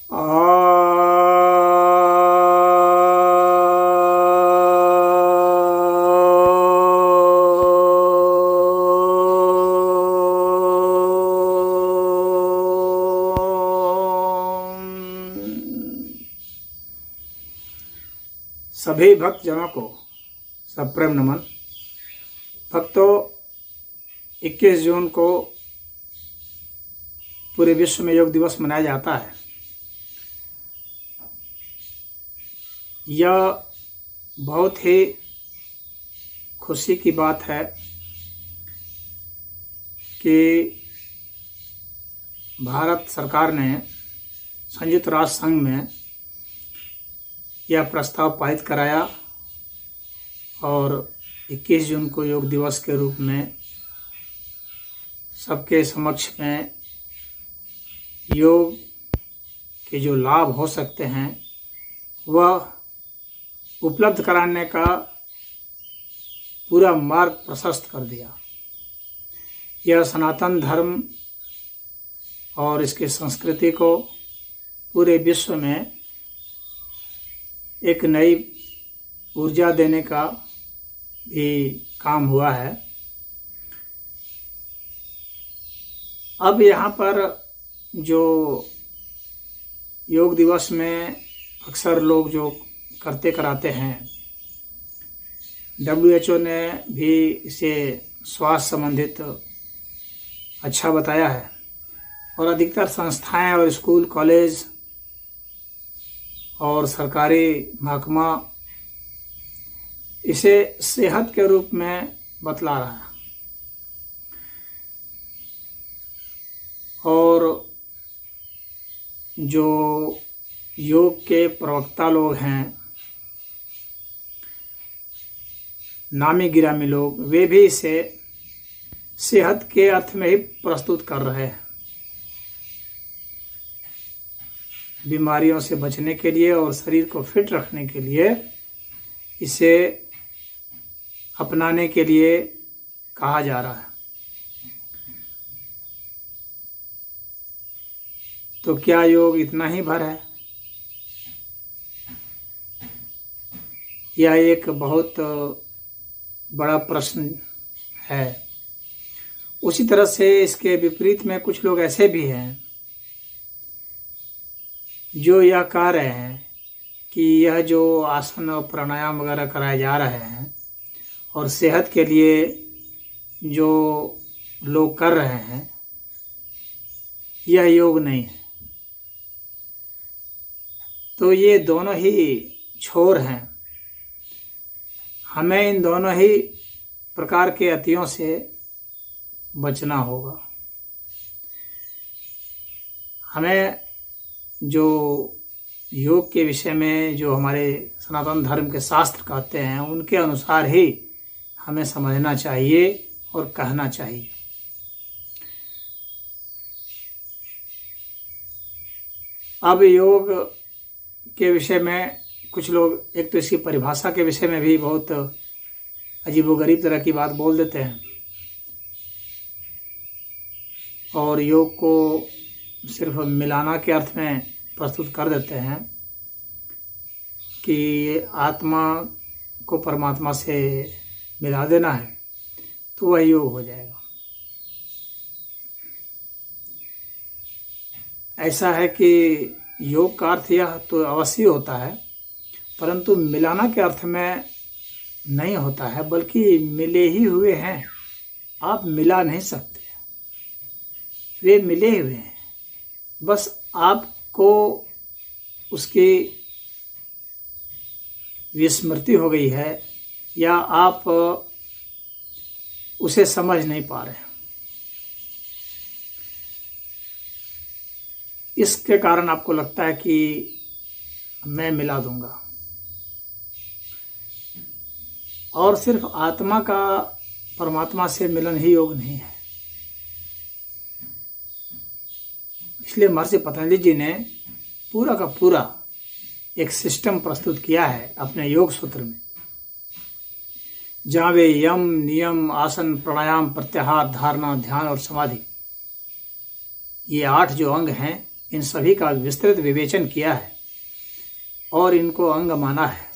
सभी भक्तजनों को सप्रेम नमन। भक्तों, 21 जून को पूरे विश्व में योग दिवस मनाया जाता है। यह बहुत ही खुशी की बात है कि भारत सरकार ने संयुक्त राष्ट्र संघ में यह प्रस्ताव पारित कराया और 21 जून को योग दिवस के रूप में सबके समक्ष में योग के जो लाभ हो सकते हैं वह उपलब्ध कराने का पूरा मार्ग प्रशस्त कर दिया। यह सनातन धर्म और इसकी संस्कृति को पूरे विश्व में एक नई ऊर्जा देने का भी काम हुआ है। अब यहाँ पर जो योग दिवस में अक्सर लोग जो करते कराते हैं, WHO ने भी इसे स्वास्थ्य संबंधित अच्छा बताया है और अधिकतर संस्थाएं और स्कूल, कॉलेज और सरकारी महकमा इसे सेहत के रूप में बतला रहा है। और जो योग के प्रवक्ता लोग हैं, नामी गिरामी लोग, वे भी इसे सेहत के अर्थ में ही प्रस्तुत कर रहे हैं। बीमारियों से बचने के लिए और शरीर को फिट रखने के लिए इसे अपनाने के लिए कहा जा रहा है। तो क्या योग इतना ही भर है? यह एक बहुत बड़ा प्रश्न है। उसी तरह से इसके विपरीत में कुछ लोग ऐसे भी हैं जो यह कह रहे हैं कि यह जो आसन और प्राणायाम वगैरह कराए जा रहे हैं और सेहत के लिए जो लोग कर रहे हैं, यह योग नहीं है। तो ये दोनों ही छोर हैं। हमें इन दोनों ही प्रकार के अतियों से बचना होगा। हमें जो योग के विषय में जो हमारे सनातन धर्म के शास्त्र कहते हैं, उनके अनुसार ही हमें समझना चाहिए और कहना चाहिए। अब योग के विषय में कुछ लोग एक तो इसकी परिभाषा के विषय में भी बहुत अजीबोगरीब तरह की बात बोल देते हैं और योग को सिर्फ मिलाना के अर्थ में प्रस्तुत कर देते हैं कि आत्मा को परमात्मा से मिला देना है तो वह योग हो जाएगा। ऐसा है कि योग का अर्थ यह तो अवश्य होता है, परंतु मिलाना के अर्थ में नहीं होता है, बल्कि मिले ही हुए हैं। आप मिला नहीं सकते, वे मिले हुए हैं। बस आपको उसकी विस्मृति हो गई है या आप उसे समझ नहीं पा रहे हैं। इसके कारण आपको लगता है कि मैं मिला दूंगा। और सिर्फ आत्मा का परमात्मा से मिलन ही योग नहीं है। इसलिए महर्षि पतंजलि जी ने पूरा का पूरा एक सिस्टम प्रस्तुत किया है अपने योग सूत्र में, जहाँ वे यम, नियम, आसन, प्राणायाम, प्रत्याहार, धारणा, ध्यान और समाधि, ये 8 जो अंग हैं, इन सभी का विस्तृत विवेचन किया है और इनको अंग माना है,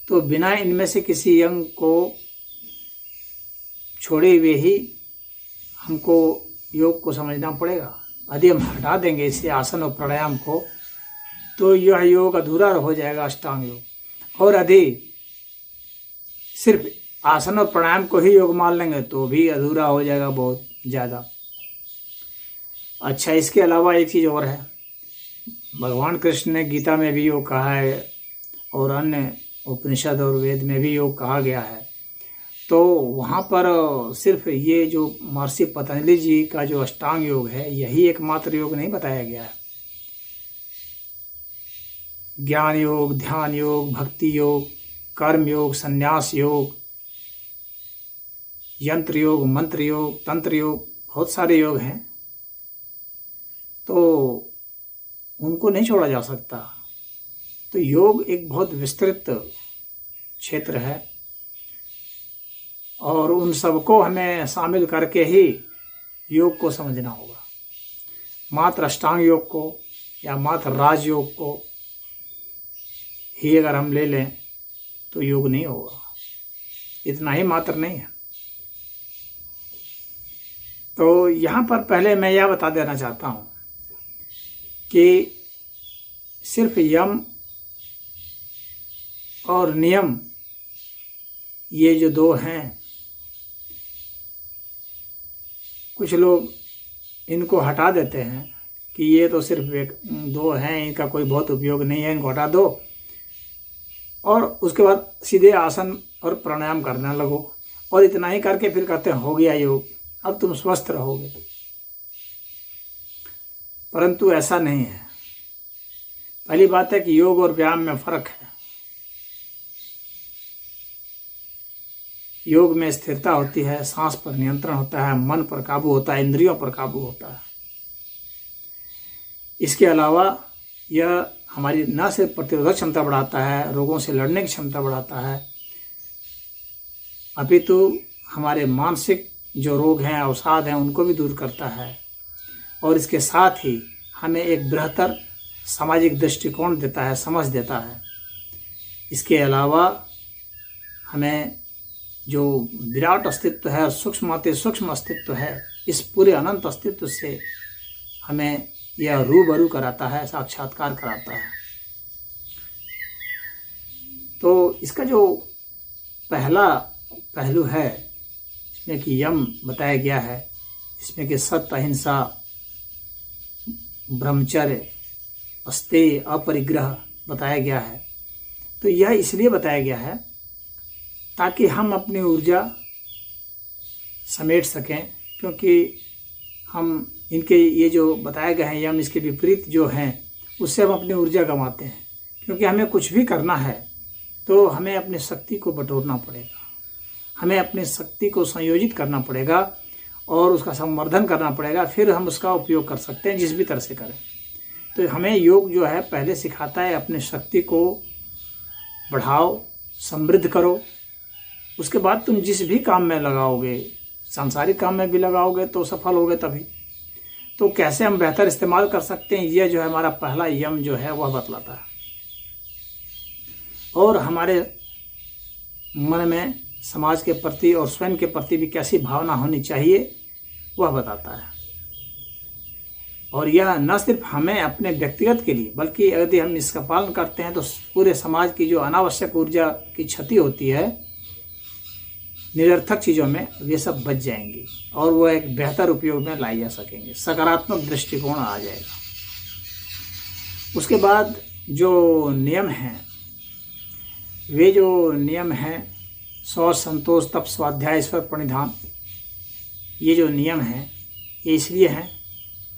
तो बिना इनमें से किसी अंग को छोड़े हुए ही हमको योग को समझना पड़ेगा। यदि हम हटा देंगे इससे आसन और प्राणायाम को, तो यह योग अधूरा हो जाएगा, अष्टांग योग। और यदि सिर्फ आसन और प्राणायाम को ही योग मान लेंगे तो भी अधूरा हो जाएगा बहुत ज़्यादा। अच्छा, इसके अलावा एक चीज़ और है, भगवान कृष्ण ने गीता में भी योग कहा है और अन्य उपनिषद और वेद में भी योग कहा गया है। तो वहाँ पर सिर्फ ये जो महर्षि पतंजलि जी का जो अष्टांग योग है, यही एकमात्र योग नहीं बताया गया है। ज्ञान योग, ध्यान योग, भक्ति योग, कर्म योग, संन्यास योग, यंत्र योग, मंत्र योग, तंत्र योग, बहुत सारे योग हैं, तो उनको नहीं छोड़ा जा सकता। तो योग एक बहुत विस्तृत क्षेत्र है और उन सबको हमें शामिल करके ही योग को समझना होगा। मात्र अष्टांग योग को या मात्र राजयोग को ही अगर हम ले लें तो योग नहीं होगा। इतना ही मात्र नहीं है। तो यहाँ पर पहले मैं यह बता देना चाहता हूँ कि सिर्फ यम और नियम, ये जो दो हैं, कुछ लोग इनको हटा देते हैं कि ये तो सिर्फ एक दो हैं, इनका कोई बहुत उपयोग नहीं है, इनको हटा दो और उसके बाद सीधे आसन और प्राणायाम करने लगो और इतना ही करके फिर कहते हैं हो गया योग, अब तुम स्वस्थ रहोगे। परंतु ऐसा नहीं है। पहली बात है कि योग और व्यायाम में फर्क है। योग में स्थिरता होती है, सांस पर नियंत्रण होता है, मन पर काबू होता है, इंद्रियों पर काबू होता है। इसके अलावा यह हमारी न सिर्फ प्रतिरोधक क्षमता बढ़ाता है, रोगों से लड़ने की क्षमता बढ़ाता है, अपितु हमारे मानसिक जो रोग हैं, अवसाद हैं, उनको भी दूर करता है और इसके साथ ही हमें एक बेहतर सामाजिक दृष्टिकोण देता है, समझ देता है। इसके अलावा हमें जो विराट अस्तित्व है, सूक्ष्म सूक्ष्म अस्तित्व है, इस पूरे अनंत अस्तित्व से हमें यह रूबरू कराता है, साक्षात्कार कराता है। तो इसका जो पहला पहलू है, इसमें कि यम बताया गया है, इसमें कि सत्य, अहिंसा, ब्रह्मचर्य, अस्तेय, अपरिग्रह बताया गया है। तो यह इसलिए बताया गया है ताकि हम अपनी ऊर्जा समेट सकें, क्योंकि हम इनके ये जो बताए गए हैं यम, इसके विपरीत जो हैं उससे हम अपनी ऊर्जा गंवाते हैं। क्योंकि हमें कुछ भी करना है तो हमें अपनी शक्ति को बटोरना पड़ेगा, हमें अपनी शक्ति को संयोजित करना पड़ेगा और उसका संवर्धन करना पड़ेगा, फिर हम उसका उपयोग कर सकते हैं जिस भी तरह से करें। तो हमें योग जो है पहले सिखाता है अपनी शक्ति को बढ़ाओ, समृद्ध करो, उसके बाद तुम जिस भी काम में लगाओगे, सांसारिक काम में भी लगाओगे तो सफल होगे तभी। तो कैसे हम बेहतर इस्तेमाल कर सकते हैं, यह जो है हमारा पहला यम जो है वह बतलाता है। और हमारे मन में समाज के प्रति और स्वयं के प्रति भी कैसी भावना होनी चाहिए वह बताता है। और यह न सिर्फ हमें अपने व्यक्तिगत के लिए, बल्कि यदि हम इसका पालन करते हैं तो पूरे समाज की जो अनावश्यक ऊर्जा की क्षति होती है निरर्थक चीज़ों में, ये सब बच जाएंगी और वो एक बेहतर उपयोग में लाई जा सकेंगे, सकारात्मक दृष्टिकोण आ जाएगा। उसके बाद जो नियम हैं, वे जो नियम हैं शौच, संतोष, तप, स्वाध्याय, ईश्वर प्रणिधान, ये जो नियम हैं ये इसलिए हैं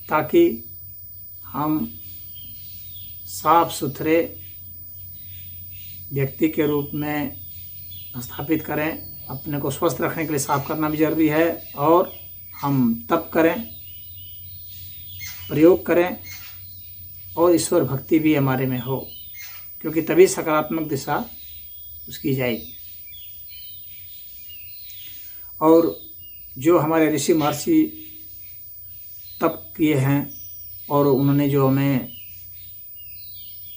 ताकि हम साफ सुथरे व्यक्ति के रूप में स्थापित करें। अपने को स्वस्थ रखने के लिए साफ करना भी जरूरी है और हम तप करें, प्रयोग करें और ईश्वर भक्ति भी हमारे में हो, क्योंकि तभी सकारात्मक दिशा उसकी जाएगी। और जो हमारे ऋषि महर्षि तप किए हैं और उन्होंने जो हमें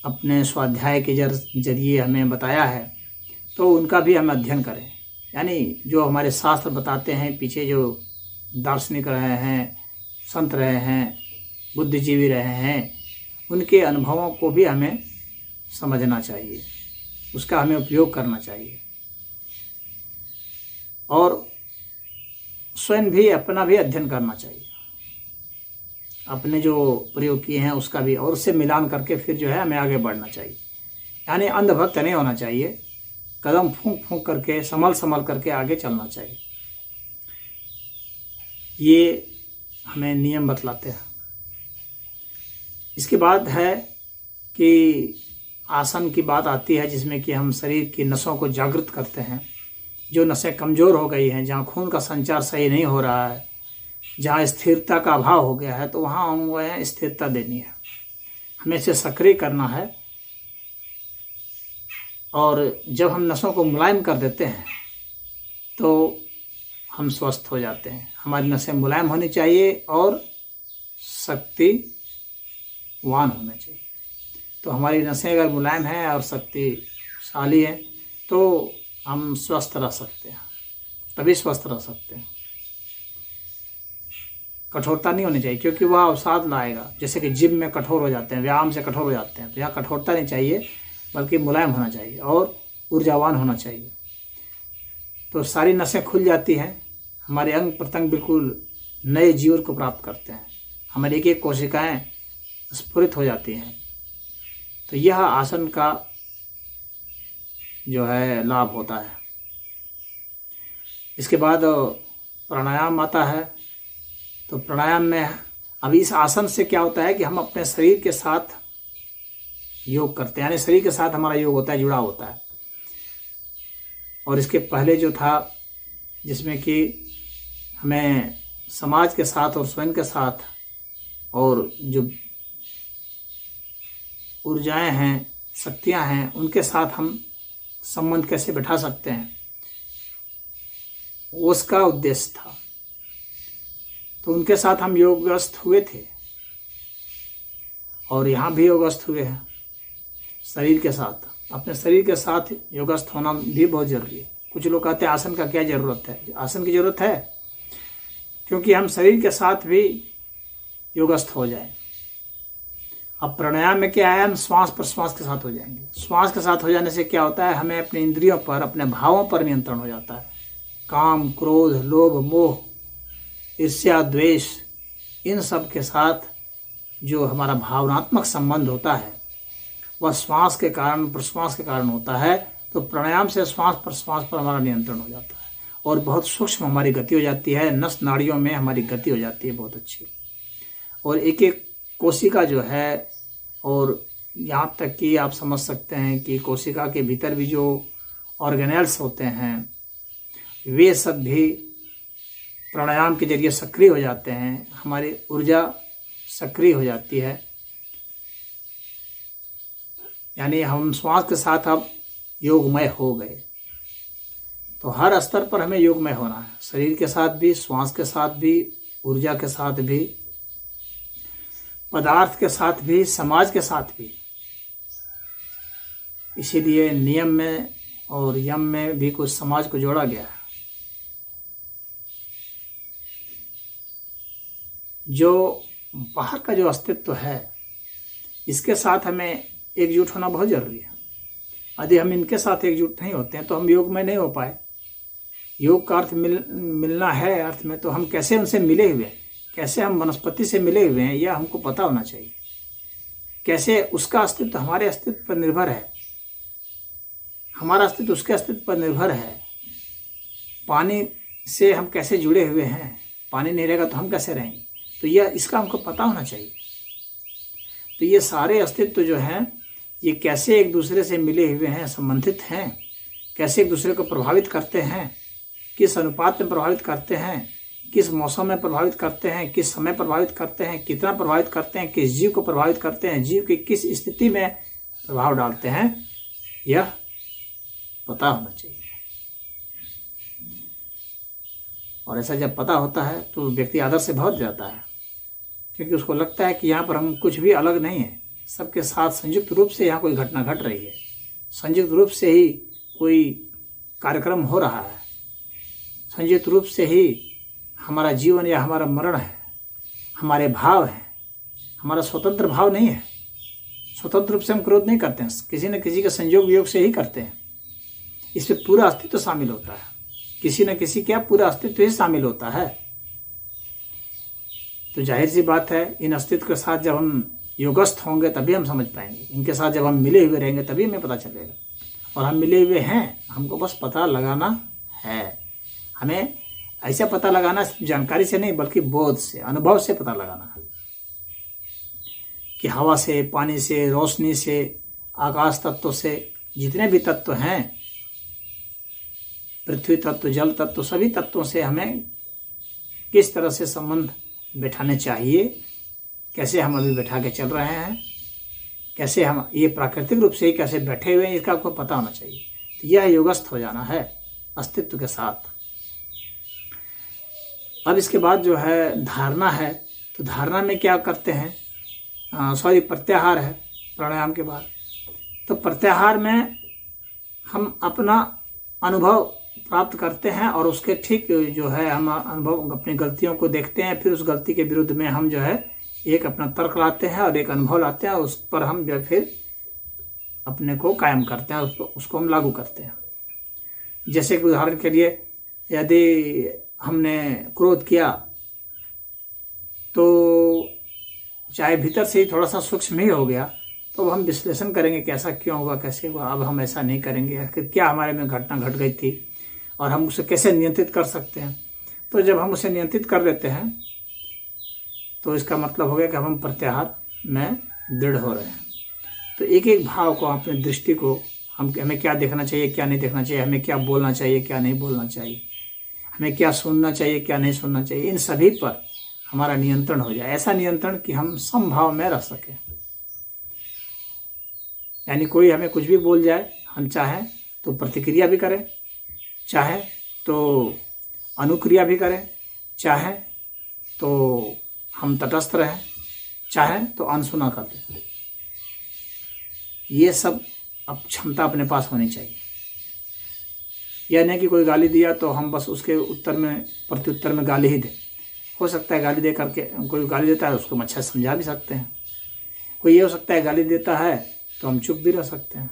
अपने स्वाध्याय के जरिए हमें बताया है, तो उनका भी हम अध्ययन करें। यानी जो हमारे शास्त्र बताते हैं, पीछे जो दार्शनिक रहे हैं, संत रहे हैं, बुद्धिजीवी रहे हैं, उनके अनुभवों को भी हमें समझना चाहिए, उसका हमें उपयोग करना चाहिए और स्वयं भी अपना भी अध्ययन करना चाहिए, अपने जो प्रयोग किए हैं उसका भी, और उससे मिलान करके फिर जो है हमें आगे बढ़ना चाहिए। यानी अंधभक्त नहीं होना चाहिए, कदम फूंक फूंक करके, संभल संभल करके आगे चलना चाहिए। ये हमें नियम बतलाते हैं। इसके बाद है कि आसन की बात आती है, जिसमें कि हम शरीर की नसों को जागृत करते हैं। जो नसें कमज़ोर हो गई हैं, जहाँ खून का संचार सही नहीं हो रहा है, जहाँ स्थिरता का अभाव हो गया है, तो वहाँ हमें स्थिरता देनी है, हमें इसे सक्रिय करना है। और जब हम नसों को मुलायम कर देते हैं तो हम स्वस्थ हो जाते हैं। हमारी नसें मुलायम होनी चाहिए और शक्तिवान होना चाहिए। तो हमारी नसें अगर मुलायम हैं और शक्तिशाली हैं तो हम स्वस्थ रह सकते हैं, तभी स्वस्थ रह सकते हैं। कठोरता नहीं होनी चाहिए, क्योंकि वह अवसाद लाएगा। जैसे कि जिम में कठोर हो जाते हैं, व्यायाम से कठोर हो जाते हैं, तो यहाँ कठोरता नहीं चाहिए, बल्कि मुलायम होना चाहिए और ऊर्जावान होना चाहिए। तो सारी नसें खुल जाती हैं, हमारे अंग प्रत्यंग बिल्कुल नए जीवन को प्राप्त करते हैं, हमारी एक एक कोशिकाएं स्फुरित हो जाती हैं। तो यह आसन का जो है लाभ होता है। इसके बाद प्राणायाम आता है। तो प्राणायाम में अभी इस आसन से क्या होता है कि हम अपने शरीर के साथ योग करते हैं, यानी शरीर के साथ हमारा योग होता है, जुड़ा होता है। और इसके पहले जो था, जिसमें कि हमें समाज के साथ और स्वयं के साथ और जो ऊर्जाएं हैं, शक्तियां हैं, उनके साथ हम संबंध कैसे बैठा सकते हैं, उसका उद्देश्य था। तो उनके साथ हम योगस्थ हुए थे और यहाँ भी योगस्थ हुए हैं। शरीर के साथ, अपने शरीर के साथ योगस्थ होना भी बहुत जरूरी है। कुछ लोग कहते हैं आसन का क्या जरूरत है। आसन की जरूरत है, क्योंकि हम शरीर के साथ भी योगस्थ हो जाएं। अब प्राणायाम में क्या है, हम श्वास प्रश्वास के साथ हो जाएंगे। श्वास के साथ हो जाने से क्या होता है, हमें अपने इंद्रियों पर, अपने भावों पर नियंत्रण हो जाता है। काम, क्रोध, लोभ, मोह, ईर्ष्या, द्वेष, इन सब के साथ जो हमारा भावनात्मक संबंध होता है वह श्वास के कारण, प्रश्वास के कारण होता है। तो प्राणायाम से श्वास प्रश्वास पर हमारा नियंत्रण हो जाता है और बहुत सूक्ष्म हमारी गति हो जाती है। नस नाड़ियों में हमारी गति हो जाती है बहुत अच्छी, और एक एक कोशिका जो है, और यहाँ तक कि आप समझ सकते हैं कि कोशिका के भीतर भी जो ऑर्गेनेल्स होते हैं, वे सब भी प्राणायाम के जरिए सक्रिय हो जाते हैं। हमारी ऊर्जा सक्रिय हो जाती है, यानी हम श्वास के साथ अब योगमय हो गए। तो हर स्तर पर हमें योगमय होना है, शरीर के साथ भी, श्वास के साथ भी, ऊर्जा के साथ भी, पदार्थ के साथ भी, समाज के साथ भी। इसीलिए नियम में और यम में भी कुछ समाज को जोड़ा गया है। जो बाहर का जो अस्तित्व है, इसके साथ हमें एकजुट होना बहुत जरूरी है। यदि हम इनके साथ एकजुट नहीं होते हैं तो हम योग में नहीं हो पाए। योग का अर्थ मिलना है अर्थ में, तो हम कैसे उनसे मिले हुए हैं, कैसे हम वनस्पति से मिले हुए हैं, यह हमको पता होना चाहिए। कैसे उसका अस्तित्व हमारे अस्तित्व पर निर्भर है, हमारा अस्तित्व उसके अस्तित्व पर निर्भर है। पानी से हम कैसे जुड़े हुए हैं, पानी नहीं रहेगा तो हम कैसे रहेंगे, तो यह इसका हमको पता होना चाहिए। तो ये सारे अस्तित्व जो हैं, ये कैसे एक दूसरे से मिले हुए हैं, संबंधित हैं, कैसे एक दूसरे को प्रभावित करते हैं, किस अनुपात में प्रभावित करते हैं, किस मौसम में प्रभावित करते हैं, किस समय प्रभावित करते हैं, कितना प्रभावित करते हैं, किस जीव को प्रभावित करते हैं, जीव की किस स्थिति में प्रभाव डालते हैं, यह पता होना चाहिए। और ऐसा जब पता होता है तो व्यक्ति आदर से भर जाता है, क्योंकि उसको लगता है कि यहाँ पर हम कुछ भी अलग नहीं है, सबके साथ संयुक्त रूप से यहाँ कोई घटना घट रही है, संयुक्त रूप से ही कोई कार्यक्रम हो रहा है, संयुक्त रूप से ही हमारा जीवन या हमारा मरण है, हमारे भाव हैं, हमारा स्वतंत्र भाव नहीं है। स्वतंत्र रूप से हम क्रोध नहीं करते हैं, किसी न किसी के संयोग वियोग से ही करते हैं। इसमें पूरा अस्तित्व शामिल होता है, किसी न किसी का पूरा अस्तित्व ही शामिल होता है। तो जाहिर सी बात है, इन अस्तित्व के साथ जब हम योगस्थ होंगे तभी हम समझ पाएंगे, इनके साथ जब हम मिले हुए रहेंगे तभी हमें पता चलेगा। और हम मिले हुए हैं, हमको बस पता लगाना है। हमें ऐसा पता लगाना जानकारी से नहीं, बल्कि बोध से, अनुभव से पता लगाना है कि हवा से, पानी से, रोशनी से, आकाश तत्व से, जितने भी तत्व हैं, पृथ्वी तत्व, जल तत्व, सभी तत्वों से हमें किस तरह से संबंध बैठाने चाहिए, कैसे हम अभी बैठा के चल रहे हैं, कैसे हम ये प्राकृतिक रूप से ही कैसे बैठे हुए हैं, इसका आपको पता होना चाहिए। तो यह योगस्थ हो जाना है अस्तित्व के साथ। अब इसके बाद जो है धारणा है, तो धारणा में क्या करते हैं, प्रत्याहार है प्राणायाम के बाद। तो प्रत्याहार में हम अपना अनुभव प्राप्त करते हैं और उसके ठीक जो है हम अनुभव, अपनी गलतियों को देखते हैं, फिर उस गलती के विरुद्ध में हम जो है एक अपना तर्क लाते हैं और एक अनुभव लाते हैं, और उस पर हम जो फिर अपने को कायम करते हैं, उसको हम लागू करते हैं। जैसे कि उदाहरण के लिए, यदि हमने क्रोध किया तो चाहे भीतर से ही थोड़ा सा सूक्ष्म ही हो गया, तो हम विश्लेषण करेंगे कि ऐसा क्यों हुआ, कैसे हुआ, अब हम ऐसा नहीं करेंगे, क्या हमारे में घटना घट गई थी और हम उसे कैसे नियंत्रित कर सकते हैं। तो जब हम उसे नियंत्रित कर लेते हैं तो इसका मतलब हो गया कि हम प्रत्याहार में दृढ़ हो रहे हैं। तो एक एक भाव को, अपनी दृष्टि को, हमें क्या देखना चाहिए, क्या नहीं देखना चाहिए, हमें क्या बोलना चाहिए, क्या नहीं बोलना चाहिए, हमें क्या सुनना चाहिए, क्या नहीं सुनना चाहिए, इन सभी पर हमारा नियंत्रण हो जाए। ऐसा नियंत्रण कि हम समभाव में रह सकें, यानी कोई हमें कुछ भी बोल जाए, हम चाहें तो प्रतिक्रिया भी करें, चाहे तो अनुक्रिया भी करें, चाहे तो हम तटस्थ रहें, चाहे तो अनसुना कर दें। ये सब अब क्षमता अपने पास होनी चाहिए। यह नहीं कि कोई गाली दिया तो हम बस उसके उत्तर में, प्रत्युत्तर में गाली ही दें। हो सकता है गाली दे करके, कोई गाली देता है उसको हम अच्छा समझा भी सकते हैं। कोई ये हो सकता है गाली देता है तो हम चुप भी रह सकते हैं।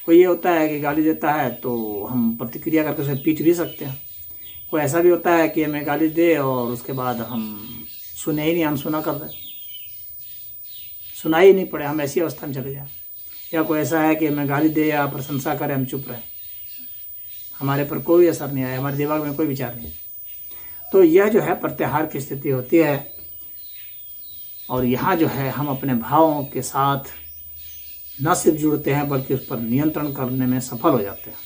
कोई ये होता है कि गाली देता है तो हम प्रतिक्रिया करके उसे पीट भी सकते हैं। कोई ऐसा भी होता है कि हमें गाली दे और उसके बाद हम सुने ही नहीं, हम सुना कर दें, सुनाई ही नहीं पड़े, हम ऐसी अवस्था में चले जाएं। या कोई ऐसा है कि हमें गाली दे या प्रशंसा करे, हम चुप रहें, हमारे पर कोई असर नहीं आए, हमारे दिमाग में कोई विचार नहीं। तो यह जो है प्रत्याहार की स्थिति होती है। और यहाँ जो है हम अपने भावों के साथ न सिर्फ जुड़ते हैं बल्कि उस पर नियंत्रण करने में सफल हो जाते हैं।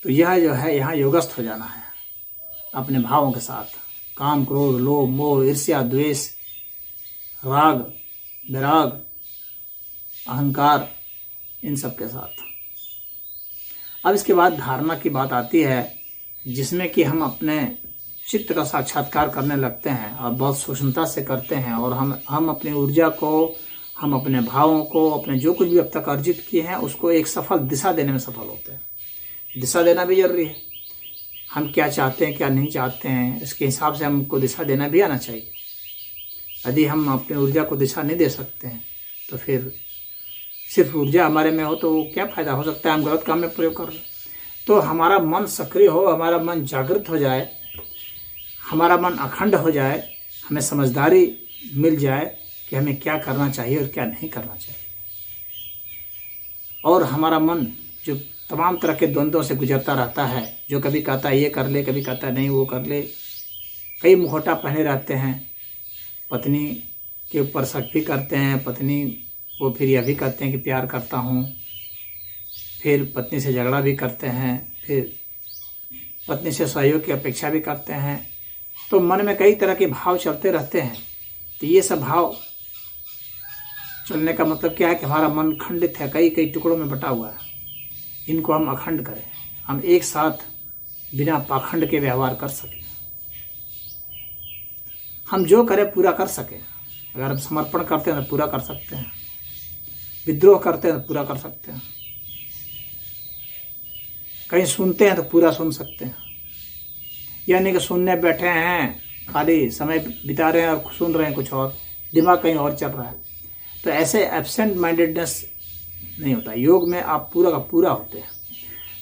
तो यह जो है यहाँ योगस्थ हो जाना है अपने भावों के साथ, काम, क्रोध, लोभ, मोह, ईर्ष्या, द्वेष, राग, विराग, अहंकार, इन सब के साथ। अब इसके बाद धारणा की बात आती है, जिसमें कि हम अपने चित्त का साक्षात्कार करने लगते हैं और बहुत सूक्ष्मता से करते हैं, और हम अपनी ऊर्जा को, हम अपने भावों को, अपने जो कुछ भी अब तक अर्जित किए हैं उसको एक सफल दिशा देने में सफल होते हैं। दिशा देना भी जरूरी है, हम क्या चाहते हैं क्या नहीं चाहते हैं, इसके हिसाब से हमको दिशा देना भी आना चाहिए। यदि हम अपनी ऊर्जा को दिशा नहीं दे सकते हैं तो फिर सिर्फ ऊर्जा हमारे में हो तो क्या फ़ायदा। हो सकता है हम गलत काम में प्रयोग कर लें। तो हमारा मन सक्रिय हो, हमारा मन जागृत हो जाए, हमारा मन अखंड हो जाए, हमें समझदारी मिल जाए कि हमें क्या करना चाहिए और क्या नहीं करना चाहिए। और हमारा मन जो तमाम तरह के द्वंद्वों से गुजरता रहता है, जो कभी कहता है ये कर ले, कभी कहता है नहीं वो कर ले, कई मुखौटा पहने रहते हैं, पत्नी के ऊपर शक भी करते हैं, पत्नी को फिर यह भी कहते हैं कि प्यार करता हूँ, फिर पत्नी से झगड़ा भी करते हैं, फिर पत्नी से सहयोग की अपेक्षा भी करते हैं। तो मन में कई तरह के भाव चलते रहते हैं। तो ये सब भाव चलने का मतलब क्या है कि हमारा मन खंडित है, कई कई टुकड़ों में बटा हुआ है। इनको हम अखंड करें, हम एक साथ बिना पाखंड के व्यवहार कर सकें। हम जो करें पूरा कर सकें। अगर हम समर्पण करते हैं तो पूरा कर सकते हैं, विद्रोह करते हैं तो पूरा कर सकते हैं, कहीं सुनते हैं तो पूरा सुन सकते हैं। यानी कि सुनने बैठे हैं, खाली समय बिता रहे हैं और सुन रहे हैं कुछ और, दिमाग कहीं और चल रहा है, तो ऐसे एब्सेंट माइंडेडनेस नहीं होता। योग में आप पूरा का पूरा होते हैं।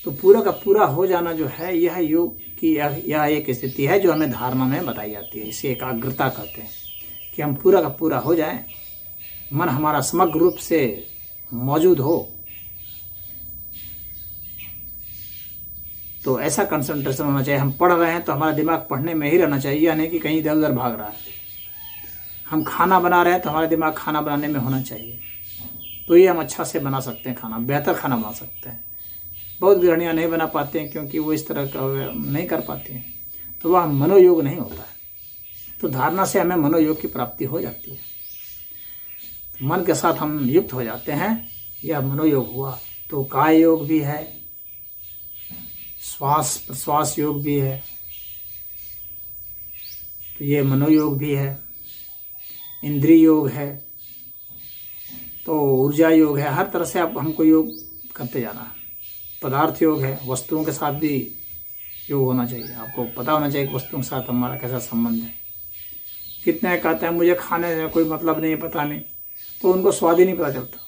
तो पूरा का पूरा हो जाना जो है, यह योग की यह एक स्थिति है जो हमें धारणा में बताई जाती है। इसे एकाग्रता कहते हैं कि हम पूरा का पूरा हो जाएं, मन हमारा समग्र रूप से मौजूद हो। तो ऐसा कंसंट्रेशन होना चाहिए। हम पढ़ रहे हैं तो हमारा दिमाग पढ़ने में ही रहना चाहिए, यानी कि कहीं इधर उधर भाग रहा है। हम खाना बना रहे हैं तो हमारा दिमाग खाना बनाने में होना चाहिए। तो ये हम अच्छा से बना सकते हैं, खाना बेहतर खाना बना सकते हैं। बहुत गृहणियाँ नहीं बना पाते हैं क्योंकि वो इस तरह का नहीं कर पाते हैं, तो वह मनोयोग नहीं होता है। तो धारणा से हमें मनोयोग की प्राप्ति हो जाती है। मन के साथ हम युक्त हो जाते हैं, यह मनोयोग हुआ। तो काय योग भी है, श्वास प्रश्वास योग भी है, तो ये मनोयोग भी है, इंद्रिय योग है, तो ऊर्जा योग है। हर तरह से आप हमको योग करते जाना है। पदार्थ योग है, वस्तुओं के साथ भी योग होना चाहिए। आपको पता होना चाहिए कि वस्तुओं के साथ हमारा कैसा संबंध है। कितने कहते हैं मुझे खाने से कोई मतलब नहीं, पता नहीं, तो उनको स्वाद ही नहीं पता चलता।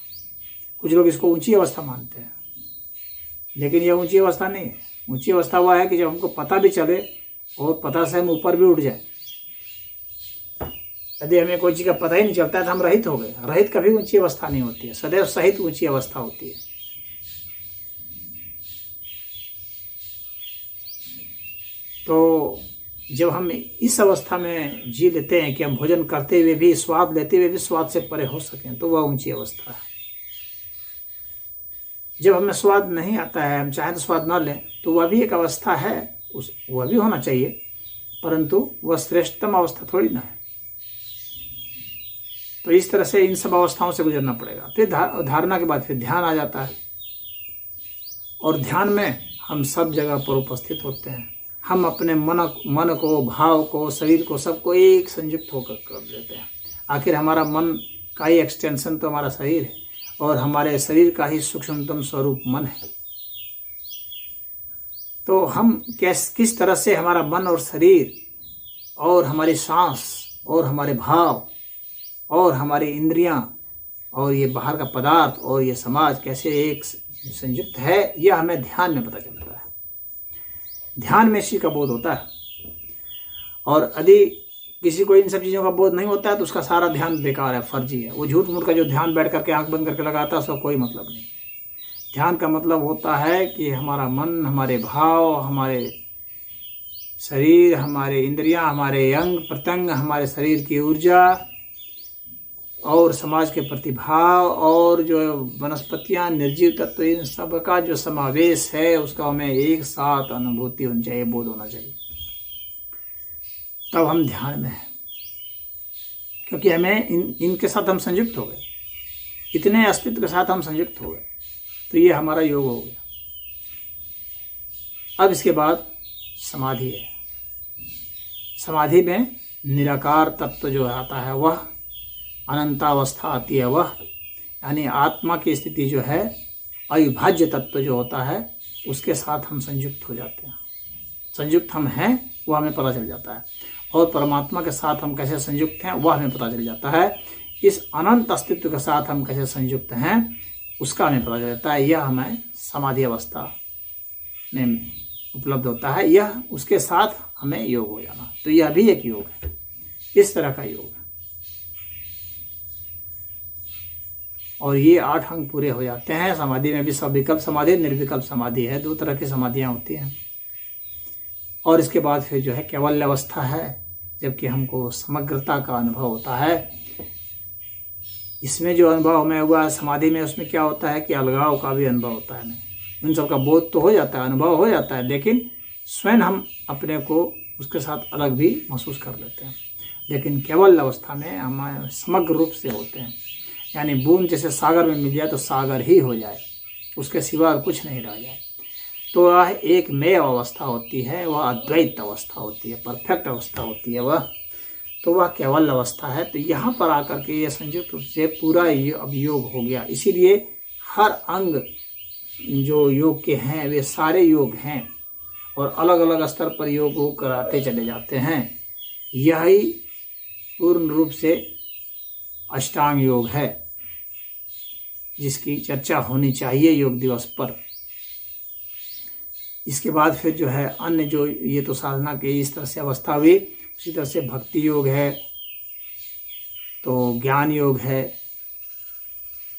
कुछ लोग इसको ऊंची अवस्था मानते हैं, लेकिन यह ऊंची अवस्था नहीं है। ऊंची अवस्था हुआ है कि जब हमको पता भी चले और पता से हम ऊपर भी उठ जाए। यदि हमें कोई चीज़ का पता ही नहीं चलता है तो हम रहित हो गए। रहित कभी ऊंची अवस्था नहीं होती है, सदैव सहित ऊंची अवस्था होती है। तो जब हम इस अवस्था में जी लेते हैं कि हम भोजन करते हुए भी, स्वाद लेते हुए भी स्वाद से परे हो सकें, तो वह ऊंची अवस्था है। जब हमें स्वाद नहीं आता है, हम चाहें तो स्वाद ना लें, तो वह भी एक अवस्था है, वह भी होना चाहिए, परंतु वह श्रेष्ठतम अवस्था थोड़ी ना है। तो इस तरह से इन सब अवस्थाओं से गुजरना पड़ेगा। फिर धारणा के बाद फिर ध्यान आ जाता है, और ध्यान में हम सब जगह पर उपस्थित होते हैं। हम अपने मन को, भाव को, शरीर को, सबको एक संयुक्त होकर कर देते हैं। आखिर हमारा मन का ही एक्सटेंशन तो हमारा शरीर है, और हमारे शरीर का ही सूक्ष्मतम स्वरूप मन है। तो हम किस तरह से हमारा मन और शरीर और हमारी सांस और हमारे भाव और हमारी इंद्रियां और ये बाहर का पदार्थ और ये समाज कैसे एक संयुक्त है, यह हमें ध्यान में पता चलता है। ध्यान में इसी का बोध होता है। और यदि किसी को इन सब चीज़ों का बोध नहीं होता है तो उसका सारा ध्यान बेकार है, फर्जी है। वो झूठ मूठ का जो ध्यान बैठ करके आंख बंद करके लगाता है, उसका कोई मतलब नहीं। ध्यान का मतलब होता है कि हमारा मन, हमारे भाव, हमारे शरीर, हमारे इंद्रियां, हमारे अंग प्रत्यंग, हमारे शरीर की ऊर्जा और समाज के प्रतिभाव और जो वनस्पतियां, निर्जीव तत्व, इन सब का जो समावेश है, उसका हमें एक साथ अनुभूति होनी चाहिए, बोध होना चाहिए। तब हम ध्यान में हैं, क्योंकि हमें इनके साथ हम संयुक्त हो गए, इतने अस्तित्व के साथ हम संयुक्त हो गए। तो ये हमारा योग हो गया। अब इसके बाद समाधि है। समाधि में निराकार तत्व जो आता है, वह अनंतावस्था आती है, वह यानी आत्मा की स्थिति जो है, अविभाज्य तत्व जो होता है, उसके साथ हम संयुक्त हो जाते हैं। संयुक्त हम हैं वह हमें पता चल जाता है, और परमात्मा के साथ हम कैसे संयुक्त हैं वह हमें पता चल जाता है। इस अनंत अस्तित्व के साथ हम कैसे संयुक्त हैं उसका हमें पता चल जाता है। यह हमें समाधि अवस्था में उपलब्ध होता है। यह उसके साथ हमें योग हो जाना, तो यह भी एक योग है, इस तरह का योग है। और ये 8 अंग पूरे हो जाते हैं। समाधि में भी सविकल्प समाधि, निर्विकल्प समाधि है, 2 तरह की समाधियाँ होती हैं। और इसके बाद फिर जो है कैवल्य अवस्था है, जबकि हमको समग्रता का अनुभव होता है। इसमें जो अनुभव हमें हुआ है समाधि में, उसमें क्या होता है कि अलगाव का भी अनुभव होता है। हमें उन सब का बोध तो हो जाता है, अनुभव हो जाता है, लेकिन स्वयं हम अपने को उसके साथ अलग भी महसूस कर लेते हैं। लेकिन केवल अवस्था में हम समग्र रूप से होते हैं, यानी बूंद जैसे सागर में मिल जाए तो सागर ही हो जाए, उसके सिवा कुछ नहीं रह जाए। तो वह एक मेव अवस्था होती है, वह अद्वैत अवस्था होती है, परफेक्ट अवस्था होती है वह। तो वह केवल अवस्था है। तो यहाँ पर आकर के ये संयुक्त रूप से पूरा अब योग हो गया। इसीलिए हर अंग जो योग के हैं वे सारे योग हैं और अलग अलग स्तर पर योग को कराते चले जाते हैं। यही पूर्ण रूप से अष्टांग योग है, जिसकी चर्चा होनी चाहिए योग दिवस पर। इसके बाद फिर जो है अन्य जो ये तो साधना के इस तरह से अवस्था हुई, उसी तरह से भक्ति योग है, तो ज्ञान योग है।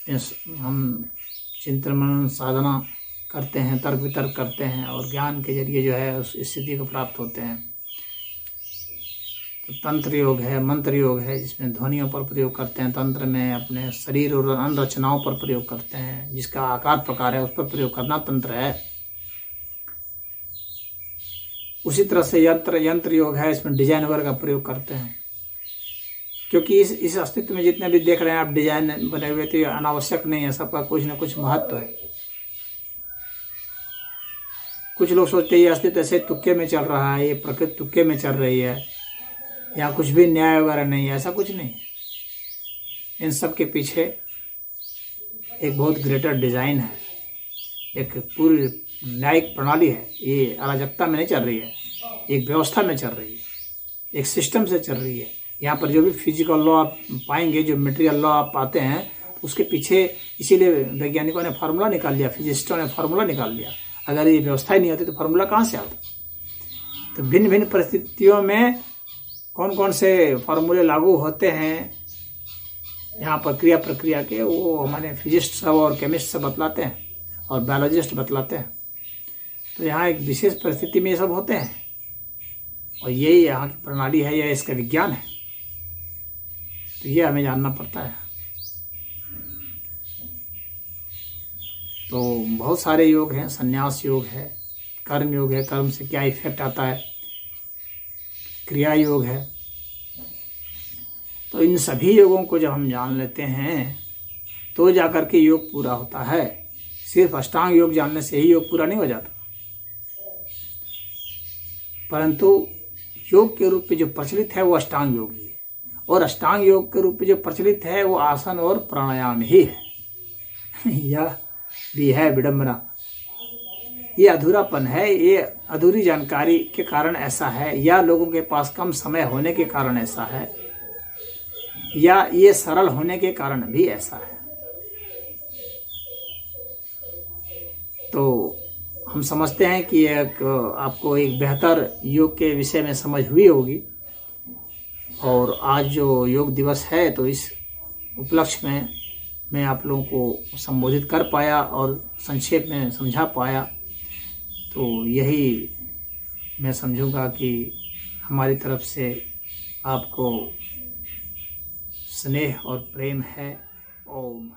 हम चिंतन मनन साधना करते हैं, तर्क वितर्क करते हैं और ज्ञान के जरिए जो है उस स्थिति को प्राप्त होते हैं। तो तंत्र योग है, मंत्र योग है, जिसमें ध्वनियों पर प्रयोग करते हैं। तंत्र में अपने शरीर और अन्य रचनाओं पर प्रयोग करते हैं, जिसका आकार प्रकार है उस पर प्रयोग करना तंत्र है। उसी तरह से यंत्र योग है, इसमें डिजाइन वगैरह का प्रयोग करते हैं, क्योंकि इस अस्तित्व में जितने भी देख रहे हैं आप डिजाइन बने हुए, तो अनावश्यक नहीं है, सबका कुछ न कुछ महत्व है। कुछ लोग सोचते हैं ये अस्तित्व ऐसे तुक्के में चल रहा है, ये प्रकृति तुक्के में चल रही है, यहाँ कुछ भी न्याय वगैरह नहीं है। ऐसा कुछ नहीं है। इन सब के पीछे एक बहुत ग्रेटर डिजाइन है, एक पूरी न्यायिक प्रणाली है। ये अराजकता में नहीं चल रही है, एक व्यवस्था में चल रही है, एक सिस्टम से चल रही है। यहाँ पर जो भी फिजिकल लॉ आप पाएंगे, जो मटेरियल लॉ आप पाते हैं, उसके पीछे इसीलिए वैज्ञानिकों ने फार्मूला निकाल लिया, फिजिस्टों ने फार्मूला निकाल लिया। अगर ये व्यवस्था ही नहीं होती तो फार्मूला कहाँ से आता? तो भिन्न भिन्न परिस्थितियों में कौन कौन से फार्मूले लागू होते हैं यहाँ पर क्रिया प्रक्रिया के, वो हमारे फिजिस्ट सब और केमिस्ट सब बतलाते हैं और बायोलॉजिस्ट बतलाते हैं। तो यहाँ एक विशेष परिस्थिति में ये सब होते हैं और यही यहाँ की प्रणाली है, यह इसका विज्ञान है। तो ये हमें जानना पड़ता है। तो बहुत सारे योग हैं, संन्यास योग है, कर्म योग है, कर्म से क्या इफेक्ट आता है, क्रिया योग है। तो इन सभी योगों को जब हम जान लेते हैं तो जाकर के योग पूरा होता है। सिर्फ अष्टांग योग जानने से ही योग पूरा नहीं हो जाता, परंतु योग के रूप में जो प्रचलित है वो अष्टांग योग ही है, और अष्टांग योग के रूप में जो प्रचलित है वो आसन और प्राणायाम ही है। यह भी है विडंबना, ये अधूरापन है, ये अधूरी जानकारी के कारण ऐसा है, या लोगों के पास कम समय होने के कारण ऐसा है, या ये सरल होने के कारण भी ऐसा है। तो हम समझते हैं कि आपको एक बेहतर योग के विषय में समझ हुई होगी, और आज जो योग दिवस है तो इस उपलक्ष्य में मैं आप लोगों को संबोधित कर पाया और संक्षेप में समझा पाया। तो यही मैं समझूंगा कि हमारी तरफ से आपको स्नेह और प्रेम है। ओम।